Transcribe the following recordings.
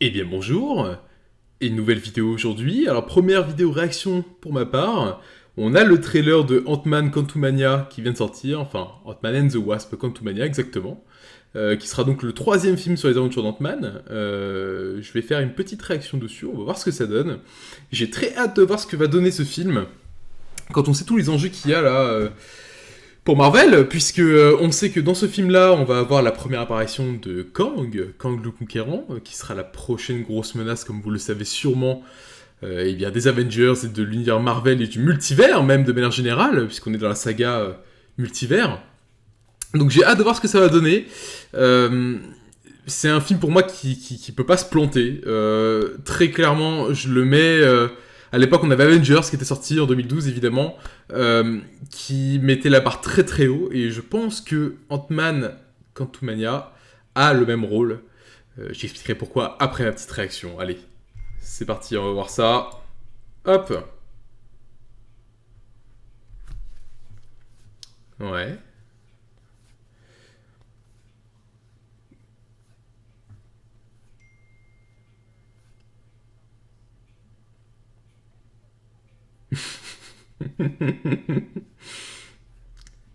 Eh bien bonjour, et une nouvelle vidéo aujourd'hui. Alors première vidéo réaction pour ma part, on a le trailer de Ant-Man Quantumania qui vient de sortir, enfin Ant-Man and the Wasp Quantumania exactement, qui sera donc le troisième film sur les aventures d'Ant-Man. Je vais faire une petite réaction dessus, on va voir ce que ça donne. J'ai très hâte de voir ce que va donner ce film, quand on sait tous les enjeux qu'il y a là... pour Marvel, puisque on sait que dans ce film-là, on va avoir la première apparition de Kang, Kang le Conquérant, qui sera la prochaine grosse menace, comme vous le savez sûrement, et bien des Avengers et de l'univers Marvel et du multivers, même de manière générale, puisqu'on est dans la saga multivers. Donc j'ai hâte de voir ce que ça va donner. C'est un film pour moi qui peut pas se planter. Très clairement, je le mets... à l'époque, on avait Avengers qui était sorti en 2012, évidemment, qui mettait la barre très très haut. Et je pense que Ant-Man Quantumania a le même rôle. J'expliquerai pourquoi après ma petite réaction. Allez, c'est parti, on va voir ça. Hop. Ouais.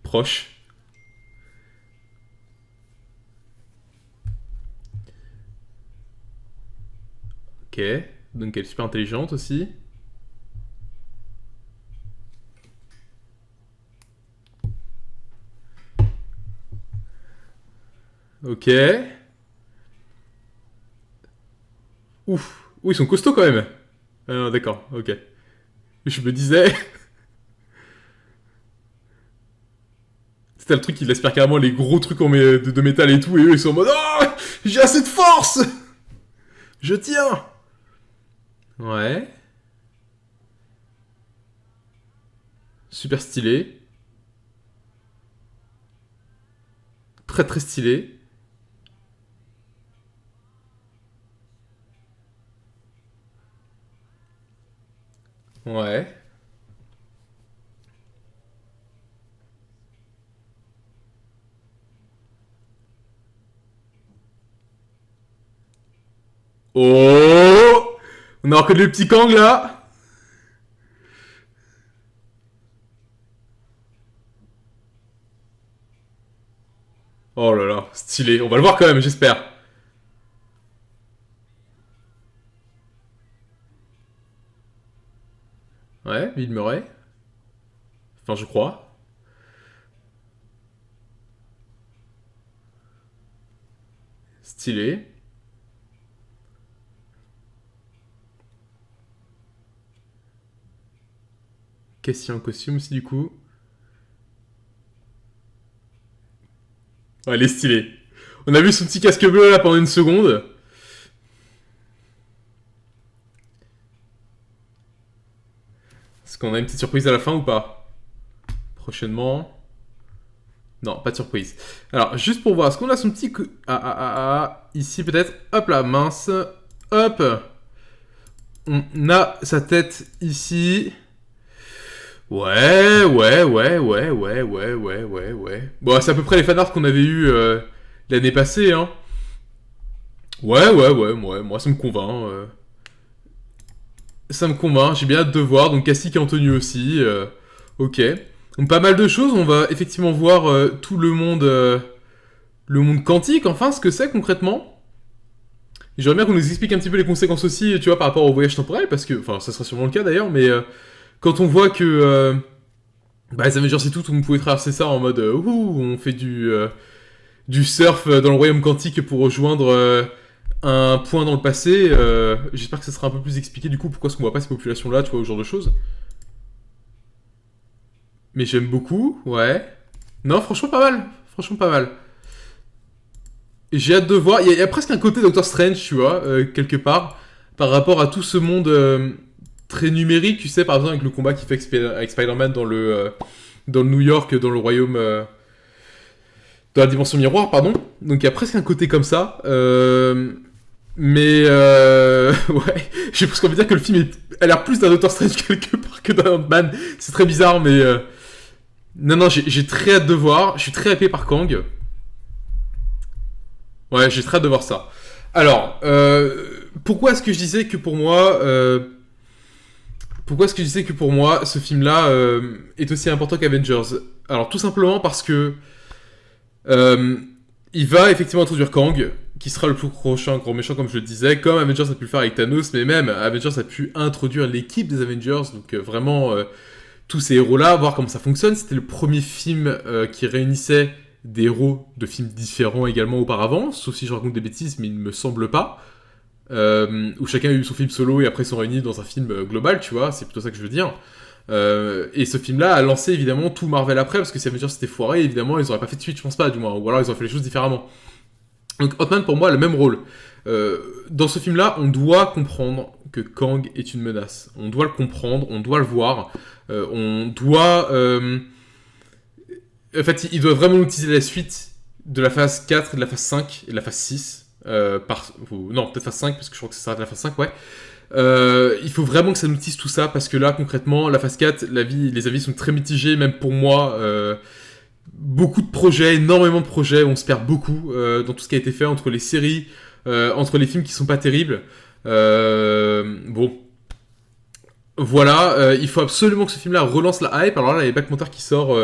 Proche. Ok. Donc elle est super intelligente aussi. Ok. Ouf. Ouh, ils sont costauds quand même. Ah non, d'accord, ok. Je me disais... C'était le truc qui laisse faire carrément les gros trucs de métal et tout, et eux ils sont en mode oh, j'ai assez de force. Je tiens. Ouais. Super stylé. Très très stylé. Ouais. Oh, on a reconnu le petit Kang là. Oh là là, stylé. On va le voir quand même, j'espère. Ouais, Bill Murray. Enfin, je crois. Stylé. Cassie en costume aussi, du coup. Ouais, elle est stylée. On a vu son petit casque bleu là pendant une seconde. Est-ce qu'on a une petite surprise à la fin ou pas? Prochainement. Non, pas de surprise. Alors, juste pour voir, est-ce qu'on a son petit... ici peut-être. Hop là, mince. Hop. On a sa tête ici. Ouais. Bon, c'est à peu près les fanarts qu'on avait eu l'année passée, hein. Moi ça me convainc. Ça me convainc, j'ai bien hâte de voir. Donc Cassie qui est en tenue aussi. Ok. Donc pas mal de choses, on va effectivement voir tout le monde quantique, enfin, ce que c'est concrètement. J'aimerais bien qu'on nous explique un petit peu les conséquences aussi, tu vois, par rapport au voyage temporel, parce que, enfin, ça sera sûrement le cas d'ailleurs, mais quand on voit que bah, les Avengers et tout, on pouvait traverser ça en mode ouh, on fait du surf dans le royaume quantique pour rejoindre un point dans le passé. J'espère que ça sera un peu plus expliqué du coup pourquoi est-ce qu'on voit pas ces populations-là, tu vois, ce genre de choses. Mais j'aime beaucoup, ouais. Non, franchement pas mal. Franchement pas mal. J'ai hâte de voir. Il y a presque un côté Doctor Strange, tu vois, quelque part, par rapport à tout ce monde très numérique, tu sais, par exemple avec le combat qu'il fait avec Spider-Man dans le New York, dans le royaume, dans la dimension miroir, pardon. Donc il y a presque un côté comme ça. Mais ouais, j'ai presque envie de dire que le film a l'air plus d'un Doctor Strange quelque part que d'un Ant-Man. C'est très bizarre, mais non, j'ai très hâte de voir. Je suis très hypé par Kang. Ouais, j'ai très hâte de voir ça. Alors, pourquoi est-ce que je disais que pour moi... Pourquoi est-ce que je disais que pour moi, ce film-là est aussi important qu'Avengers? Alors, tout simplement parce que... il va effectivement introduire Kang, qui sera le plus prochain grand méchant, comme je le disais, comme Avengers a pu le faire avec Thanos, mais même Avengers a pu introduire l'équipe des Avengers, donc vraiment tous ces héros-là, voir comment ça fonctionne. C'était le premier film qui réunissait des héros de films différents également auparavant, sauf si je raconte des bêtises, mais il ne me semble pas. Où chacun a eu son film solo et après ils sont réunis dans un film global, tu vois, c'est plutôt ça que je veux dire. Et ce film-là a lancé évidemment tout Marvel après, parce que si Avengers s'était foiré, évidemment ils auraient pas fait de suite, je pense pas, du moins, ou alors ils auraient fait les choses différemment. Donc Ant-Man pour moi a le même rôle. Dans ce film-là, on doit comprendre que Kang est une menace. On doit le comprendre, on doit le voir, on doit... En fait, il doit vraiment utiliser la suite de la phase 4, de la phase 5 et de la phase 6. Non, peut-être phase 5, parce que je crois que ça s'arrête à la phase 5, ouais. Il faut vraiment que ça nous tisse tout ça, parce que là, concrètement, la phase 4, les avis sont très mitigés, même pour moi. Beaucoup de projets, énormément de projets, on se perd beaucoup dans tout ce qui a été fait entre les séries, entre les films qui sont pas terribles. Bon. Voilà, il faut absolument que ce film-là relance la hype. Alors là, il y a Black Panther qui sort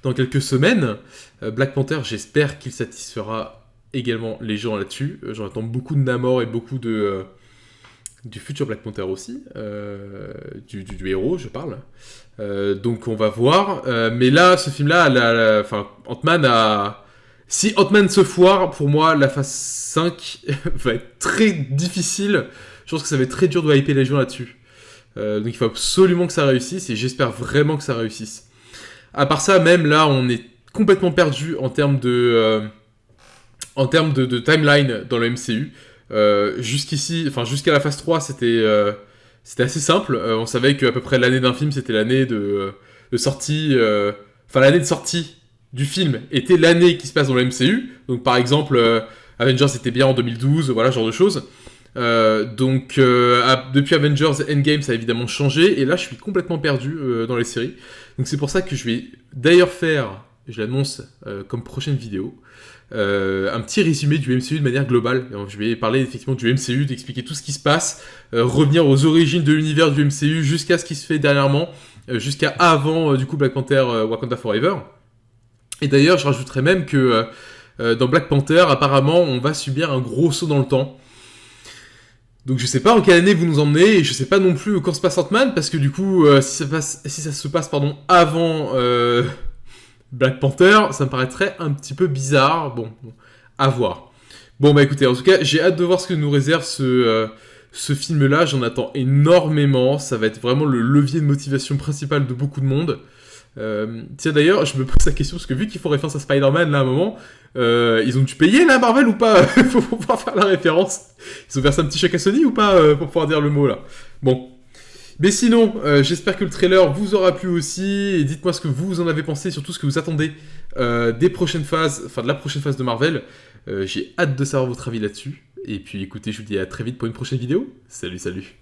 dans quelques semaines. Black Panther, j'espère qu'il satisfera également les gens là-dessus. J'en attends beaucoup de Namor et beaucoup du futur Black Panther aussi. Du héros, je parle. Donc on va voir. Mais là, ce film-là, Ant-Man a... Si Ant-Man se foire, pour moi, la phase 5 va être très difficile. Je pense que ça va être très dur de hyper les gens là-dessus. Donc il faut absolument que ça réussisse et j'espère vraiment que ça réussisse. À part ça, même là, on est complètement perdu en termes de timeline dans le MCU. Jusqu'à la phase 3, c'était assez simple. On savait qu'à peu près l'année d'un film, c'était l'année de sortie... l'année de sortie du film était l'année qui se passe dans le MCU. Donc par exemple, Avengers était bien en 2012, voilà, ce genre de choses. Depuis Avengers Endgame, ça a évidemment changé. Et là, je suis complètement perdu dans les séries. Donc c'est pour ça que je vais d'ailleurs faire, je l'annonce comme prochaine vidéo, un petit résumé du MCU de manière globale. Donc, je vais parler effectivement du MCU, d'expliquer tout ce qui se passe, revenir aux origines de l'univers du MCU jusqu'à ce qui se fait dernièrement, jusqu'à avant du coup Black Panther Wakanda Forever. Et d'ailleurs, je rajouterais même que dans Black Panther, apparemment, on va subir un gros saut dans le temps. Donc je sais pas en quelle année vous nous emmenez, et je sais pas non plus quand se passe Ant-Man, parce que du coup, si ça se passe avant Black Panther, ça me paraîtrait un petit peu bizarre. Bon, à voir. Bon bah écoutez, en tout cas, j'ai hâte de voir ce que nous réserve ce film-là, j'en attends énormément, ça va être vraiment le levier de motivation principal de beaucoup de monde. Tiens d'ailleurs, je me pose la question, parce que vu qu'ils font référence à Spider-Man là à un moment, ils ont dû payer là Marvel ou pas pour pouvoir faire la référence? Ils ont versé un petit chèque à Sony ou pas pour pouvoir dire le mot là? Bon. Mais sinon, j'espère que le trailer vous aura plu aussi, et dites-moi ce que vous en avez pensé, surtout ce que vous attendez de la prochaine phase de Marvel. J'ai hâte de savoir votre avis là-dessus. Et puis écoutez, je vous dis à très vite pour une prochaine vidéo. Salut, salut.